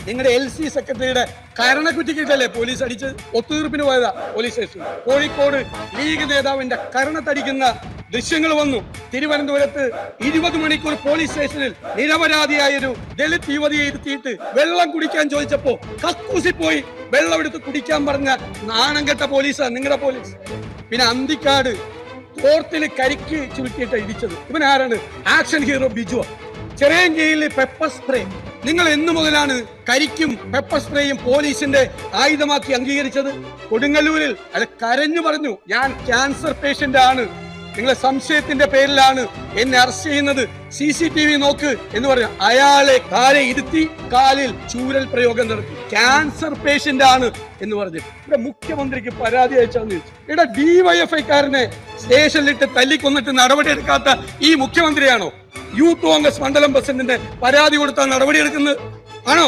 നിങ്ങളുടെ LC സെക്രട്ടറിയുടെ കരണക്കുറ്റിക്കിട്ടല്ലേ police അടിച്ചത്? ഒത്തുതീർപ്പിന് പോയതാ പോലീസ് സ്റ്റേഷൻ. കോഴിക്കോട് ലീഗ് നേതാവിന്റെ കരണത്തടിക്കുന്ന ദൃശ്യങ്ങൾ വന്നു. തിരുവനന്തപുരത്ത് 20 മണിക്കൂർ പോലീസ് സ്റ്റേഷനിൽ നിരപരാധിയായൊരു ദളിത് യുവതിയെ ഇരുത്തിയിട്ട് വെള്ളം കുടിക്കാൻ ചോദിച്ചപ്പോ കക്കൂസി പോയി വെള്ളം എടുത്ത് കുടിക്കാൻ പറഞ്ഞ നാണം കെട്ട പോലീസാ നിങ്ങളുടെ പോലീസ്. പിന്നെ അന്തിക്കാട് തോർത്തിൽ കരിക്ക് ചുരുട്ടിയിട്ട് ഇടിച്ചത് ഇവൻ ആരാണ്? Action hero Biju. ചെറിയൻകീഴിൽ പെപ്പർ സ്പ്രേ. നിങ്ങൾ എന്നു മുതലാണ് കരിക്കും പെപ്പർ സ്പ്രേയും പോലീസിന്റെ ആയുധമാക്കി അംഗീകരിച്ചത്? കൊടുങ്ങല്ലൂരിൽ അയാൾ കരഞ്ഞു പറഞ്ഞു, ഞാൻ ക്യാൻസർ പേഷ്യന്റ് ആണ്, നിങ്ങളെ സംശയത്തിന്റെ പേരിലാണ് എന്നെ അറസ്റ്റ് ചെയ്യുന്നത്, CCTV നോക്ക് എന്ന് പറഞ്ഞു. അയാളെ കാലെ ഇരുത്തി കാലിൽ ചൂരൽ പ്രയോഗം നടത്തി. ക്യാൻസർ പേഷ്യന്റ് ആണ് എന്ന് പറഞ്ഞു. ഇവിടെ മുഖ്യമന്ത്രിക്ക് പരാതി അയച്ചാന്ന് ചോദിച്ചു. ഇവിടെ DYFI-കാരനെ സ്റ്റേഷനിലിട്ട് തല്ലിക്കൊന്നിട്ട് നടപടിയെടുക്കാത്ത ഈ മുഖ്യമന്ത്രിയാണോ യൂത്ത് കോൺഗ്രസ് മണ്ഡലം പ്രസിഡന്റിന്റെ പരാതി കൊടുത്താൽ നടപടിയെടുക്കുന്നത്? ആണോ?